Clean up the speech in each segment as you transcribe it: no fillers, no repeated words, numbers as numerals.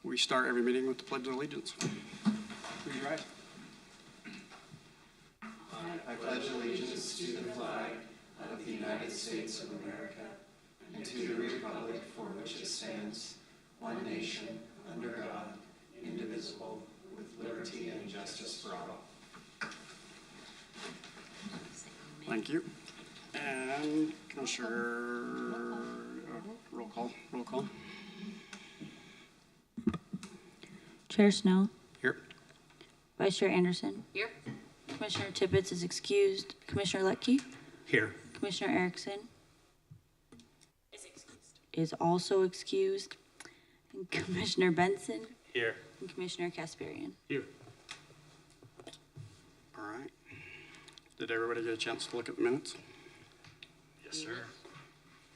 We start every meeting with the Pledge of Allegiance. Please rise. I pledge allegiance to the flag of the United States of America and to the republic for which it stands, one nation, under God, indivisible, with liberty and justice for all. Thank you. And Commissioner, roll call. Chair Snow. Here. Vice Chair Anderson. Here. Commissioner Tippett is excused. Commissioner Letke. Here. Commissioner Erickson Is excused. is also excused. And Commissioner Benson Here. and Commissioner Kasparian. Here. All right. Did everybody get a chance to look at the minutes? Yes, sir.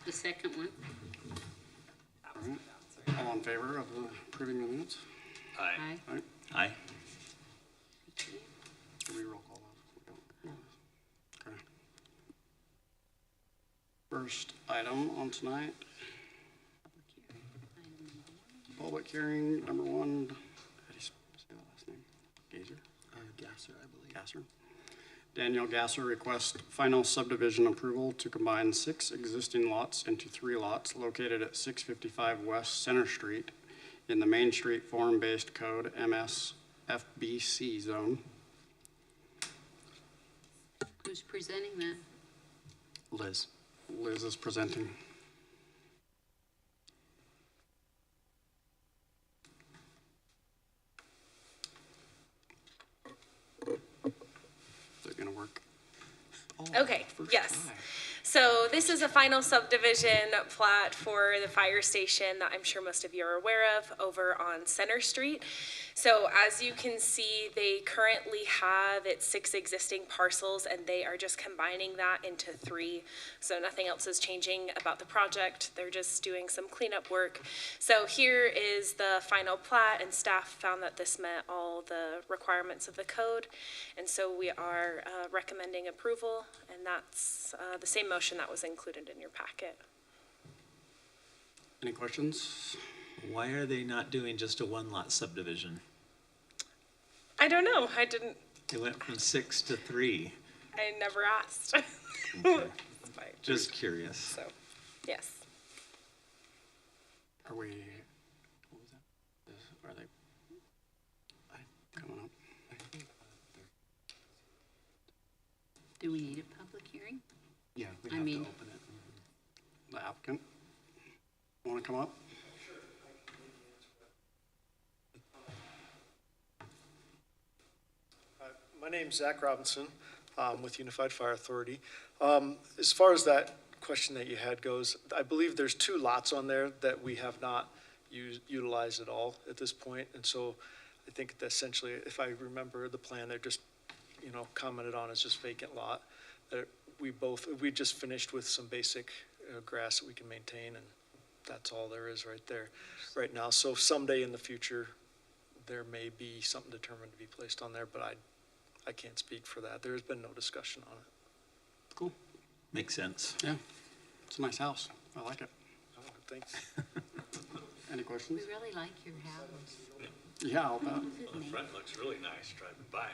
The second one. All right. All in favor of approving the minutes? Aye. Aye. Aye. Did we roll call those? Okay. First item on tonight, public hearing number one. How do you say the last name? Gazer? Gasser, I believe. Gasser. Daniel Gasser requests final subdivision approval to combine 6 existing lots into 3 lots located at 655 West Center Street in the Main Street Form-Based Code MS-FBC zone. Who's presenting that? Liz. Liz is presenting. Is it gonna work? Okay, First yes. try. So this is a final subdivision plat for the fire station that I'm sure most of you are aware of over on Center Street. So as you can see, they currently have its 6 existing parcels and they are just combining that into 3. So nothing else is changing about the project. They're just doing some cleanup work. So here is the final plat, and staff found that this met all the requirements of the code. And so we are recommending approval, and that's the same motion that was included in your packet. Any questions? Why are they not doing just a one-lot subdivision? I don't know. I didn't. They went from 6 to 3. I never asked. Okay. It's fine. Just curious. So, yes. Are we, what was that? Are they coming up? Do we need a public hearing? Yeah, we I have to mean- open it. The applicant? Want to come up? My name's Zach Robinson, with Unified Fire Authority. As far as that question that you had goes, I believe there's 2 lots on there that we have not utilized at all at this point. And so I think that essentially, if I remember the plan, they're just, commented on as just vacant lot. We just finished with some basic grass that we can maintain, and that's all there is right there right now. So someday in the future, there may be something determined to be placed on there, but I can't speak for that. There's been no discussion on it. Cool. Makes sense. Yeah. It's a nice house. I like it. Oh, thanks. Any questions? We really like your house. Yeah, I'll bet. Isn't it? Front looks really nice driving by.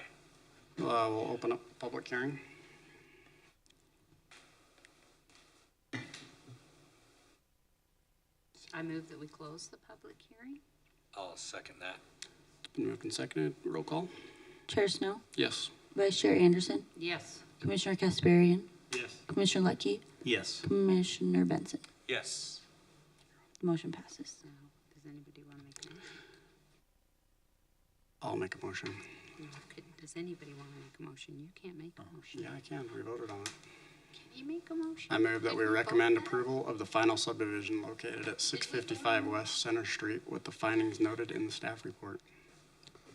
We'll open up public hearing. I move that we close the public hearing. I'll second that. It's been moved and seconded. Roll call. Chair Snow. Yes. Vice Chair Anderson. Yes. Commissioner Kasparian. Yes. Commissioner Letke. Yes. Commissioner Benson. Yes. The motion passes. So, does anybody want to make a motion? I'll make a motion. No, does anybody want to make a motion? You can't make a motion. Yeah, I can. We voted on it. Can you make a motion? I move that Did we vote recommend that? approval of the final subdivision located at 655 West Center Street with the findings noted in the staff report.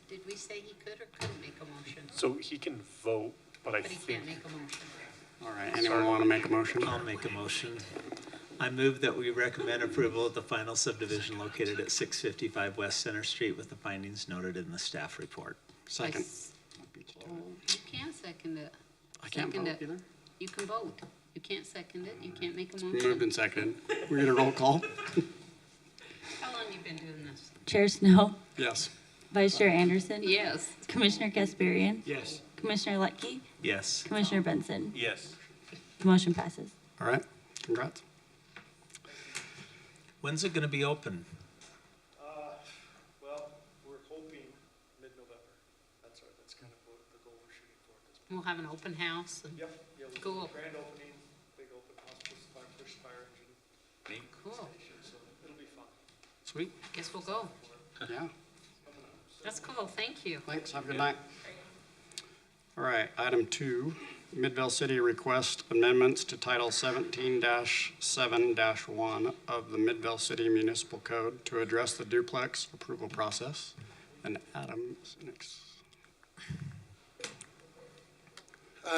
Did we say he could or couldn't make a motion? So he can vote, but I But he think can't make a motion. All right, anyone want to make a motion? I'll make a motion. I move that we recommend approval of the final subdivision located at 655 West Center Street with the findings noted in the staff report. Second. Oh, you can't second it. I can't Second vote it. either. You can vote. You can't second it. You can't make a Moved motion. and seconded. We get a roll call. How long you been doing this? Chair Snow, Yes. Vice Chair Anderson, Yes. Commissioner Kasparian, Yes. Commissioner Letke, Yes. Commissioner Benson. Yes. The motion passes. All right, congrats. When's it gonna be open? Well, we're hoping mid-November. That's kind of what the goal we're shooting for at this point. We'll have an open house and, Yep, yeah, we Cool. grand opening, big open house, push fire engine cool. station, so it'll be fun. Sweet, Guess we'll go. yeah. That's cool, thank you. Thanks, have a good night. All right, item 2, Midvale City request amendments to Title 17-7-1 of the Midvale City Municipal Code to address the duplex approval process. And Adam's next.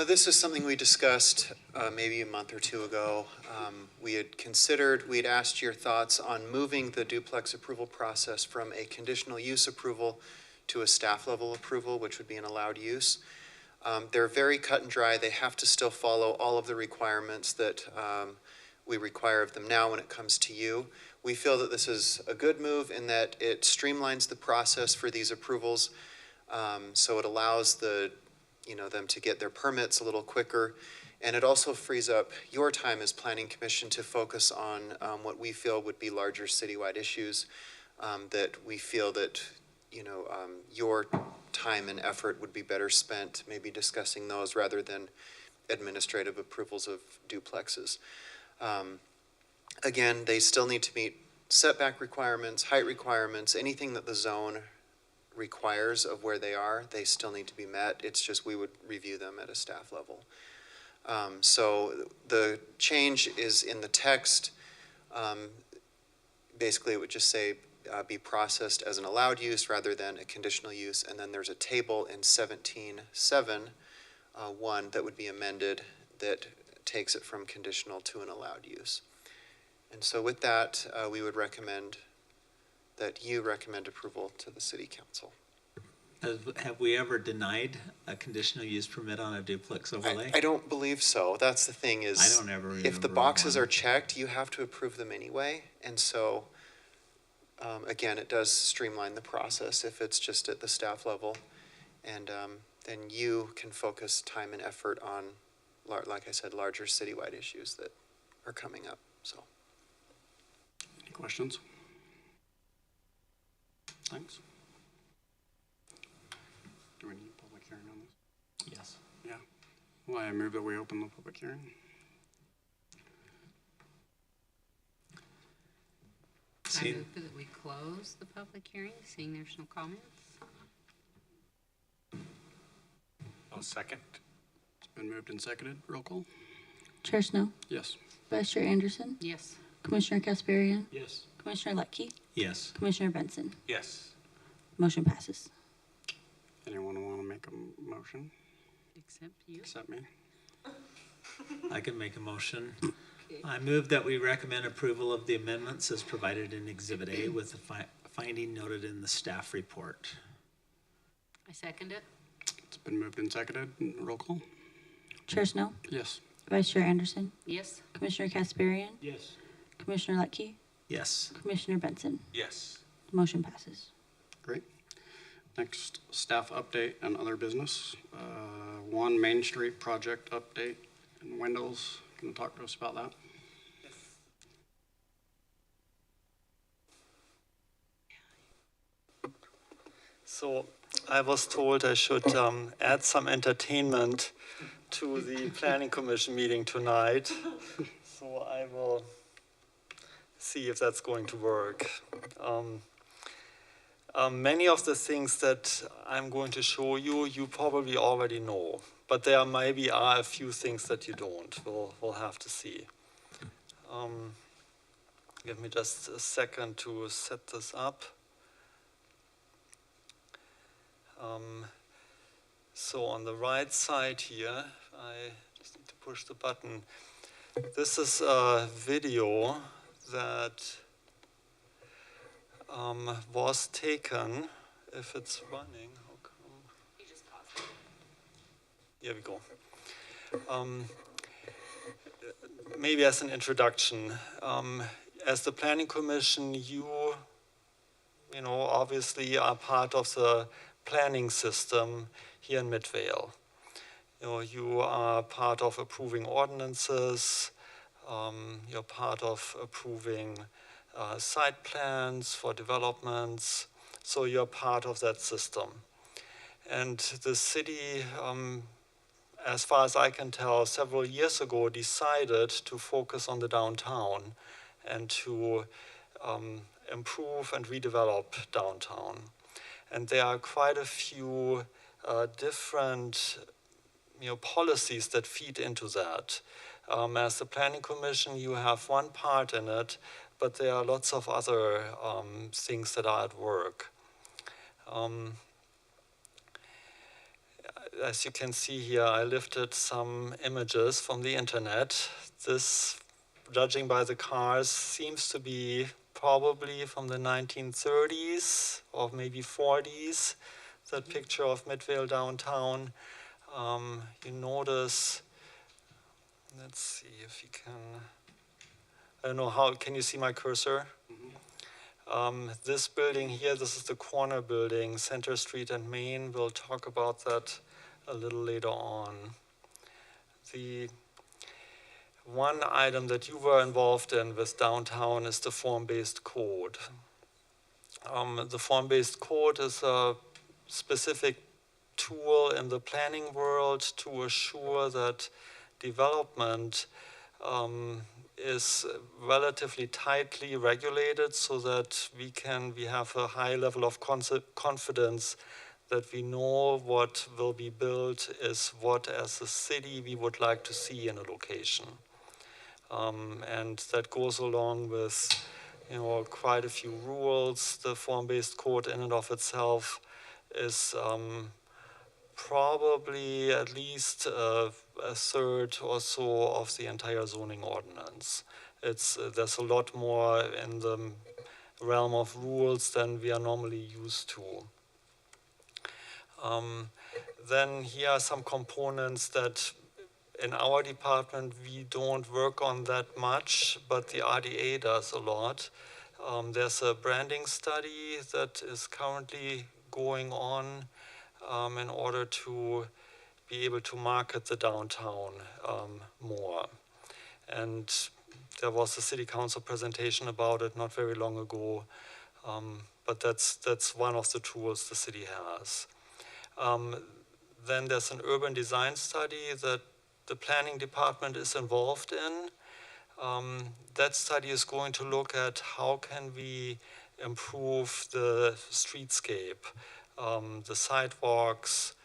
This is something we discussed maybe a month or two ago. We had asked your thoughts on moving the duplex approval process from a conditional use approval to a staff level approval, which would be an allowed use. They're very cut and dry. They have to still follow all of the requirements that we require of them now when it comes to you. We feel that this is a good move in that it streamlines the process for these approvals. So it allows them to get their permits a little quicker. And it also frees up your time as Planning Commission to focus on what we feel would be larger citywide issues that we feel that, your time and effort would be better spent maybe discussing those rather than administrative approvals of duplexes. Again, they still need to meet setback requirements, height requirements, anything that the zone requires of where they are, they still need to be met. It's just we would review them at a staff level. So the change is in the text. Basically, it would just say be processed as an allowed use rather than a conditional use. And then there's a table in 17-7-1 that would be amended that takes it from conditional to an allowed use. And so with that, we would recommend that you recommend approval to the City Council. Have we ever denied a conditional use permit on a duplex overlay? I don't believe so. That's the thing is, I don't ever if the remember boxes one. are checked, you have to approve them anyway. And so, again, it does streamline the process if it's just at the staff level. And then you can focus time and effort on, like I said, larger citywide issues that are coming up. So, Any questions? Thanks. Do we need a public hearing on this? Yes. Yeah. Well, I move that we open the public hearing. I See, move that we close the public hearing, seeing there's no comments. I'll second. It's been moved and seconded. Roll call? Chair Snow, Yes. Vice Chair Anderson, Yes. Commissioner Kasparian, Yes. Commissioner Letke, yes. Commissioner Benson. Yes. Motion passes. Anyone want to make a motion? Except you. Except me? I can make a motion. I move that we recommend approval of the amendments as provided in Exhibit A with the finding noted in the staff report. I second it. It's been moved and seconded. Roll call? Chair Snow, Yes. Vice Chair Anderson, Yes. Commissioner Kasparian, Yes. Commissioner Letke, Yes. Commissioner Benson. Yes. Motion passes. Great. Next, staff update and other business. 1 Main Street project update. And Wendell's going to talk to us about that. So I was told I should add some entertainment to the planning commission meeting tonight. So I will see if that's going to work. Many of the things that I'm going to show you, you probably already know, but there maybe are a few things that you don't. We'll have to see. Give me just a second to set this up. So on the right side here, I just need to push the button. This is a video that was taken. If it's running, how come? You just pause it. Here we go. Maybe as an introduction, as the Planning Commission, you obviously are part of the planning system here in Midvale. You are part of approving ordinances, you're part of approving site plans for developments, so you're part of that system. And the city, as far as I can tell, several years ago decided to focus on the downtown and to improve and redevelop downtown. And there are quite a few different policies that feed into that. As the Planning Commission, you have one part in it, but there are lots of other things that are at work. As you can see here, I lifted some images from the internet. This, judging by the cars, seems to be probably from the 1930s or maybe 40s, that picture of Midvale downtown. You notice, let's see if you can, I don't know how, can you see my cursor? This building here, this is the corner building, Center Street and Main. We'll talk about that a little later on. The one item that you were involved in with downtown is the form-based code. The form-based code is a specific tool in the planning world to assure that development is relatively tightly regulated so that we have a high level of confidence that we know what will be built is what as a city we would like to see in a location. And that goes along with quite a few rules. The form-based code in and of itself is probably at least a third or so of the entire zoning ordinance. There's a lot more in the realm of rules than we are normally used to. Then here are some components that in our department we don't work on that much, but the RDA does a lot. There's a branding study that is currently going on in order to be able to market the downtown more. And there was a city council presentation about it not very long ago, but that's one of the tools the city has. Then there's an urban design study that the planning department is involved in. That study is going to look at how can we improve the streetscape, the sidewalks,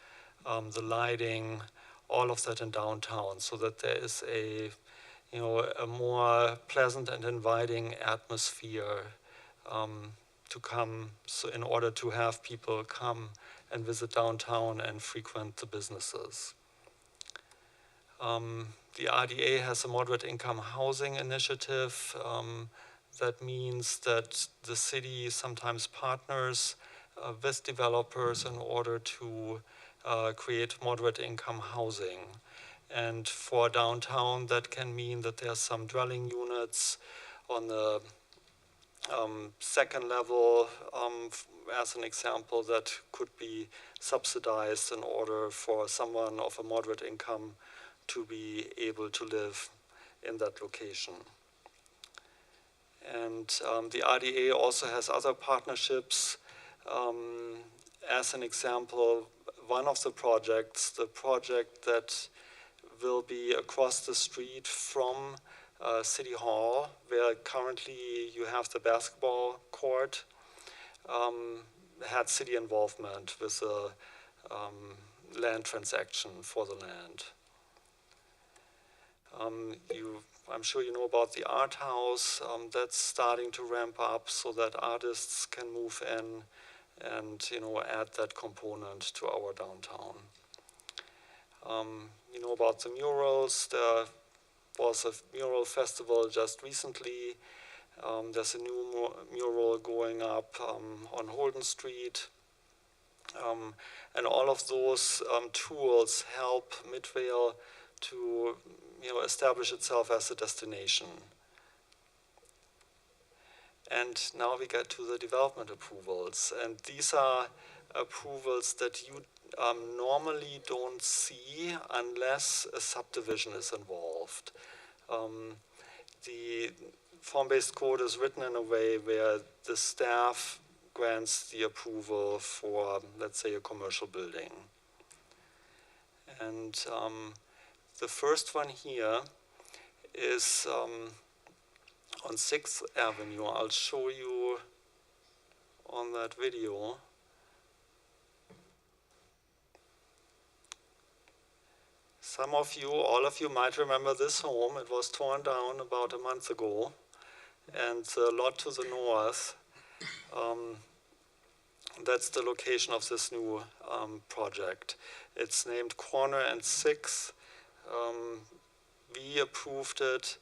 the lighting, all of that in downtown, so that there is a more pleasant and inviting atmosphere to come, so in order to have people come and visit downtown and frequent the businesses. The RDA has a moderate income housing initiative. That means that the city sometimes partners with developers in order to create moderate income housing. And for downtown, that can mean that there are some dwelling units on the second level, as an example, that could be subsidized in order for someone of a moderate income to be able to live in that location. And the RDA also has other partnerships. As an example, one of the projects, the project that will be across the street from City Hall, where currently you have the basketball court, had city involvement with a land transaction for the land. I'm sure you know about the art house. That's starting to ramp up so that artists can move in and add that component to our downtown. You know about the murals. There was a mural festival just recently. There's a new mural going up on Holden Street. And all of those tools help Midvale to establish itself as a destination. And now we get to the development approvals. And these are approvals that you normally don't see unless a subdivision is involved. The form-based code is written in a way where the staff grants the approval for, let's say, a commercial building. And the first one here is on 6th Avenue. I'll show you on that video. Some of you, all of you might remember this home. It was torn down about a month ago. And the lot to the north, that's the location of this new project. It's named Corner and 6th. We approved it.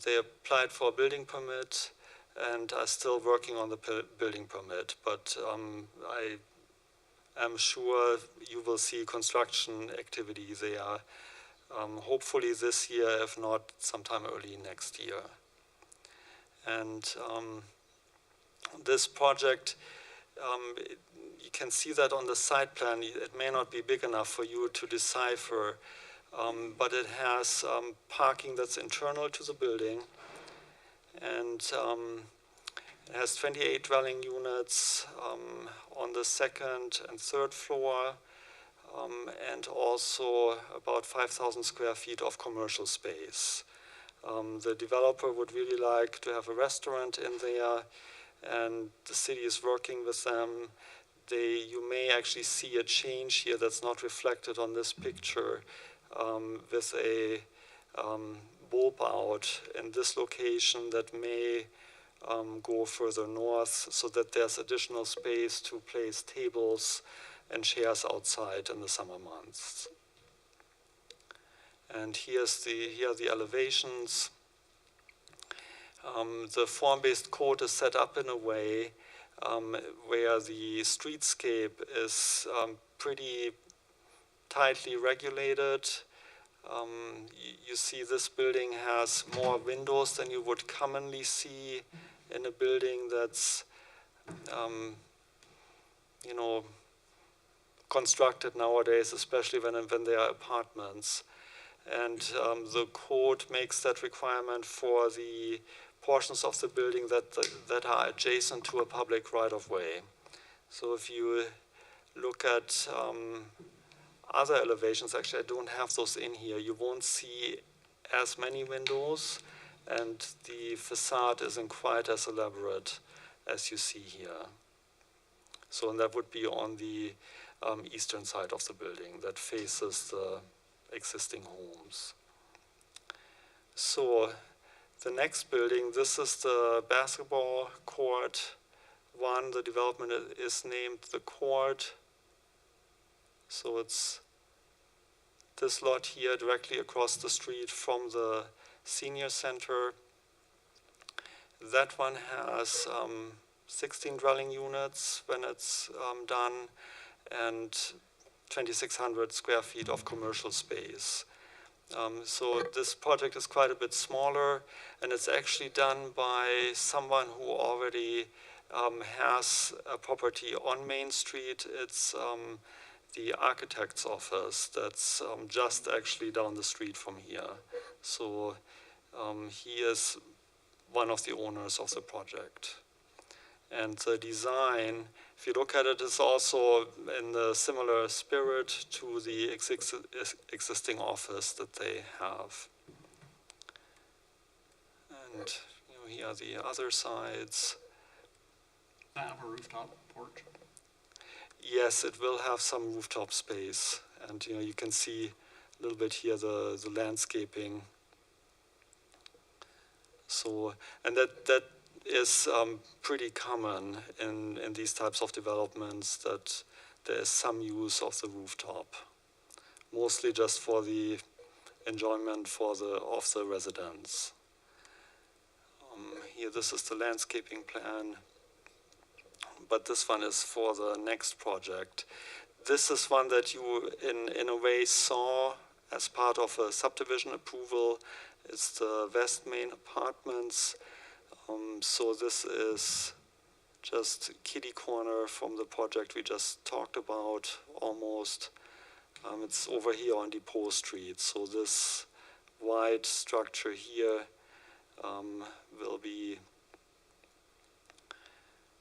They applied for a building permit and are still working on the building permit. But I am sure you will see construction activity there, hopefully this year, if not sometime early next year. And this project, you can see that on the site plan. It may not be big enough for you to decipher, but it has parking that's internal to the building, and it has 28 dwelling units on the second and third floor, and also about 5,000 square feet of commercial space. The developer would really like to have a restaurant in there, and the city is working with them. You may actually see a change here that's not reflected on this picture, with a bulb out in this location that may go further north, so that there's additional space to place tables and chairs outside in the summer months. And here are the elevations. The form-based code is set up in a way where the streetscape is pretty tightly regulated. You see this building has more windows than you would commonly see in a building that's constructed nowadays, especially when there are apartments. And the code makes that requirement for the portions of the building that are adjacent to a public right-of-way. So if you look at other elevations, actually I don't have those in here, you won't see as many windows, and the facade isn't quite as elaborate as you see here. So, and that would be on the eastern side of the building that faces the existing homes. So the next building, this is the basketball court one. The development is named the Court. So it's this lot here directly across the street from the senior center. That one has 16 dwelling units when it's done, and 2,600 square feet of commercial space. So this project is quite a bit smaller, and it's actually done by someone who already has a property on Main Street. It's the architect's office that's just actually down the street from here. So he is one of the owners of the project. And the design, if you look at it, is also in a similar spirit to the existing office that they have. And here are the other sides. Does that have a rooftop porch? Yes, it will have some rooftop space. And you can see a little bit here the landscaping. So, and that is pretty common in these types of developments, that there is some use of the rooftop, mostly just for the enjoyment of the residents. Here, this is the landscaping plan, but this one is for the next project. This is one that you, in a way, saw as part of a subdivision approval. It's the West Main Apartments. So this is just kitty corner from the project we just talked about, almost. It's over here on Depot Street. So this wide structure here will be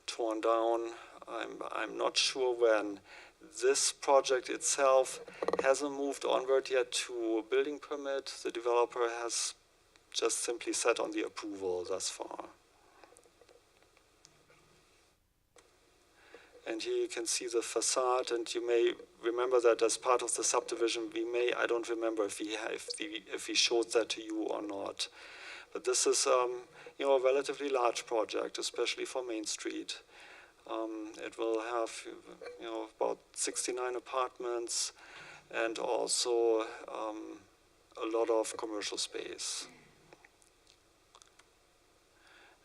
torn down. I'm not sure when. This project itself hasn't moved onward yet to a building permit. The developer has just simply sat on the approval thus far. And here you can see the facade, and you may remember that as part of the subdivision, I don't remember if we showed that to you or not. But this is a relatively large project, especially for Main Street. It will have about 69 apartments and also a lot of commercial space.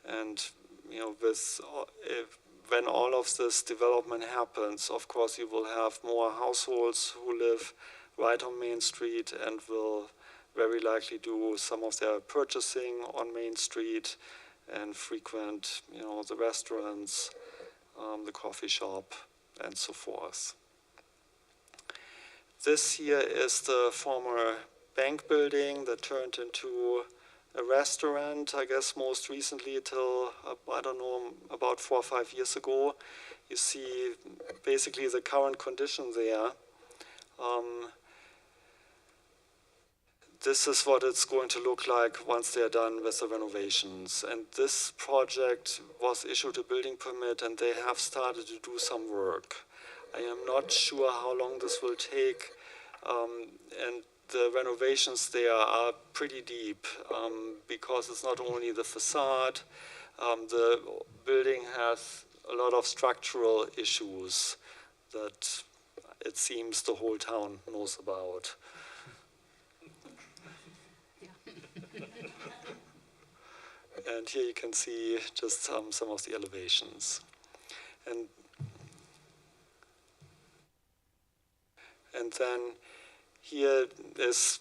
And when all of this development happens, of course, you will have more households who live right on Main Street and will very likely do some of their purchasing on Main Street and frequent, the restaurants, the coffee shop, and so forth. This here is the former bank building that turned into a restaurant, I guess most recently till, about 4 or 5 years ago. You see basically the current condition there. This is what it's going to look like once they're done with the renovations. And this project was issued a building permit and they have started to do some work. I am not sure how long this will take. And the renovations there are pretty deep because it's not only the facade, the building has a lot of structural issues that it seems the whole town knows about. And here you can see just some of the elevations. And then here is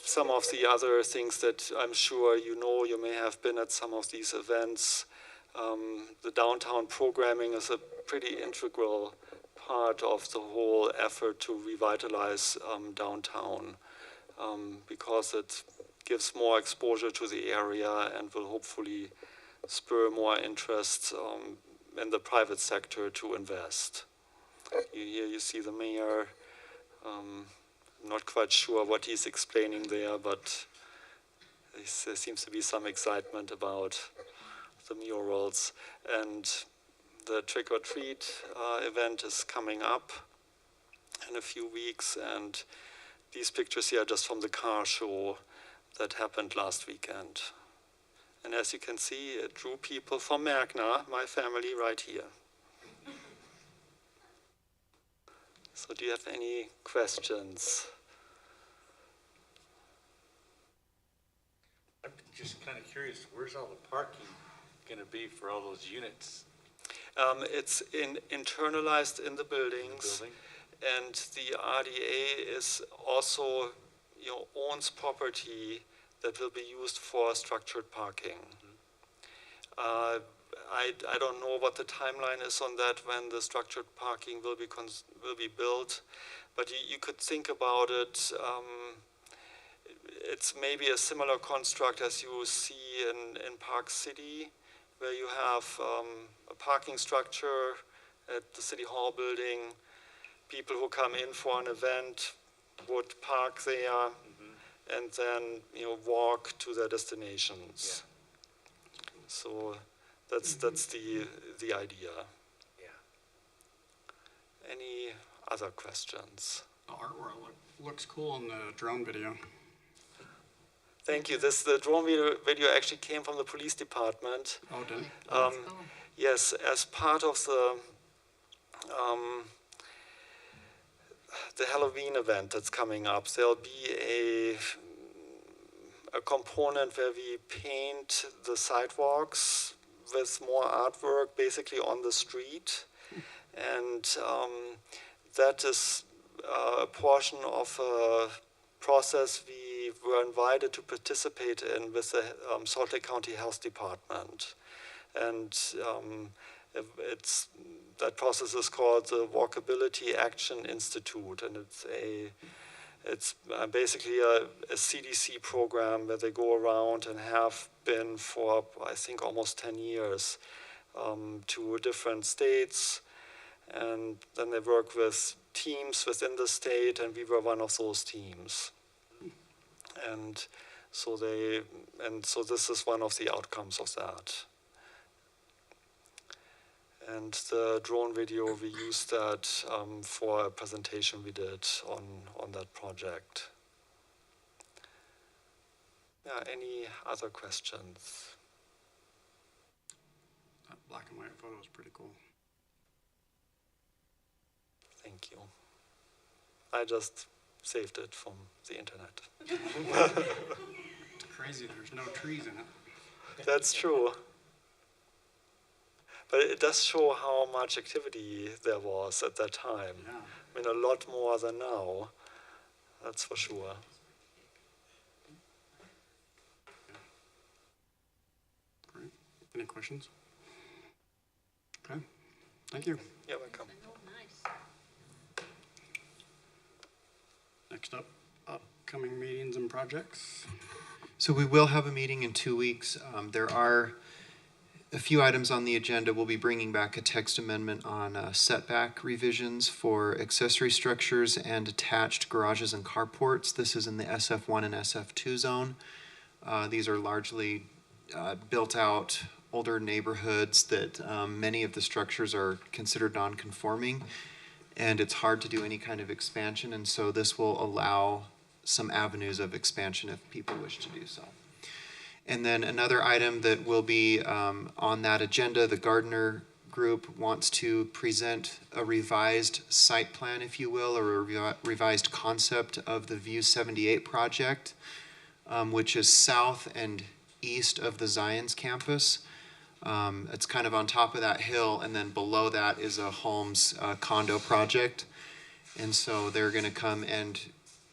some of the other things that I'm sure you may have been at some of these events. The downtown programming is a pretty integral part of the whole effort to revitalize downtown because it gives more exposure to the area and will hopefully spur more interest in the private sector to invest. Here you see the mayor. I'm not quite sure what he's explaining there, but there seems to be some excitement about the murals. And the Trick or Treat event is coming up in a few weeks, and these pictures here are just from the car show that happened last weekend. And as you can see, it drew people from Magna, my family, right here. So do you have any questions? I'm just kind of curious, where's all the parking going to be for all those units? It's internalized in the buildings. And the RDA is also owns property that will be used for structured parking. I don't know what the timeline is on that when the structured parking will be built, but you could think about it. It's maybe a similar construct as you see in Park City, where you have a parking structure at the City Hall building. People who come in for an event would park there and then walk to their destinations. Yeah. So that's the idea. Yeah. Any other questions? The artwork looks cool in the drone video. Thank you. The drone video actually came from the police department. Oh, did it? That's cool. Yes, as part of the Halloween event that's coming up, there'll be a component where we paint the sidewalks with more artwork basically on the street. And that is a portion of a process we were invited to participate in with the Salt Lake County Health Department. And that process is called the Walkability Action Institute, and it's basically a CDC program where they go around and have been for, I think, almost 10 years to different states. And then they work with teams within the state, and we were one of those teams. And so this is one of the outcomes of that. And the drone video, we used that for a presentation we did on that project. Yeah, any other questions? That black and white photo is pretty cool. Thank you. I just saved it from the internet. It's crazy, there's no trees in it. That's true. But it does show how much activity there was at that time. Yeah. I mean, a lot more than now, that's for sure. Great. Any questions? Okay, thank you. You're welcome. Oh, nice. Next up, upcoming meetings and projects. So we will have a meeting in 2 weeks. There are a few items on the agenda. We'll be bringing back a text amendment on setback revisions for accessory structures and attached garages and carports. This is in the SF1 and SF2 zone. These are largely built out older neighborhoods that many of the structures are considered non-conforming, and it's hard to do any kind of expansion, and so this will allow some avenues of expansion if people wish to do so. And then another item that will be on that agenda, the Gardner Group wants to present a revised site plan, if you will, or a revised concept of the View 78 project, which is south and east of the Zions campus. It's kind of on top of that hill, and then below that is a Holmes condo project. And so they're going to come and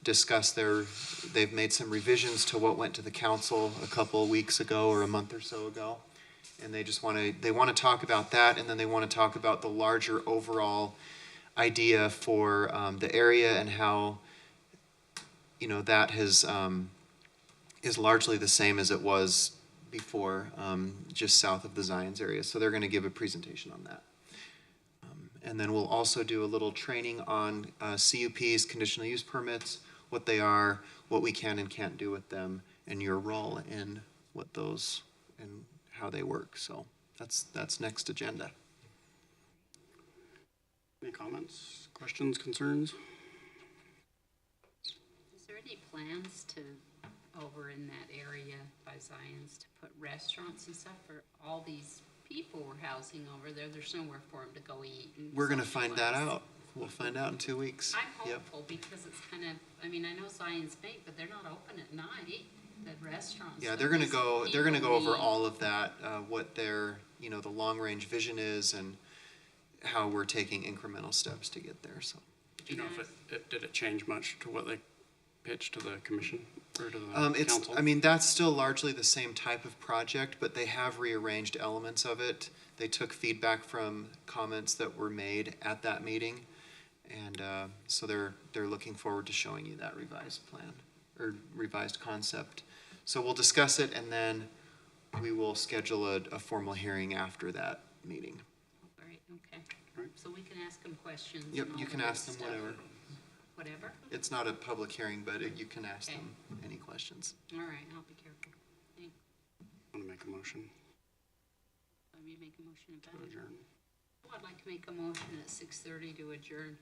discuss they've made some revisions to what went to the council a couple of weeks ago or a month or so ago. And they just want to talk about that, and then they want to talk about the larger overall idea for the area and how, you know, that is largely the same as it was before, just south of the Zions area. So they're going to give a presentation on that. And then we'll also do a little training on CUPs, conditional use permits, what they are, what we can and can't do with them, and your role in what those and how they work. So that's next agenda. Any comments, questions, concerns? Is there any plans to, over in that area by Zions, to put restaurants and stuff for all these people we're housing over there? There's nowhere for them to go eat. We're going to find that out. We'll find out in 2 weeks. I'm hopeful because it's kind of, I mean, I know Zions Bank, but they're not open at night, the restaurants. Yeah, they're going to go over all of that, what their, you know, the long range vision is and how we're taking incremental steps to get there. So, Do you know if did it change much to what they pitched to the commission or to the council? I mean, that's still largely the same type of project, but they have rearranged elements of it. They took feedback from comments that were made at that meeting. And so they're looking forward to showing you that revised plan or revised concept. So we'll discuss it, and then we will schedule a formal hearing after that meeting. All right, okay. Right. So we can ask them questions. Yep, and all you can that ask them stuff. Whatever? It's not a public hearing, but you can ask Okay. them any questions. All right, I'll be careful. Thanks. Want to make a motion Let me make a motion to about it. adjourn? Well, I'd like to make a motion at 6:30 to adjourn.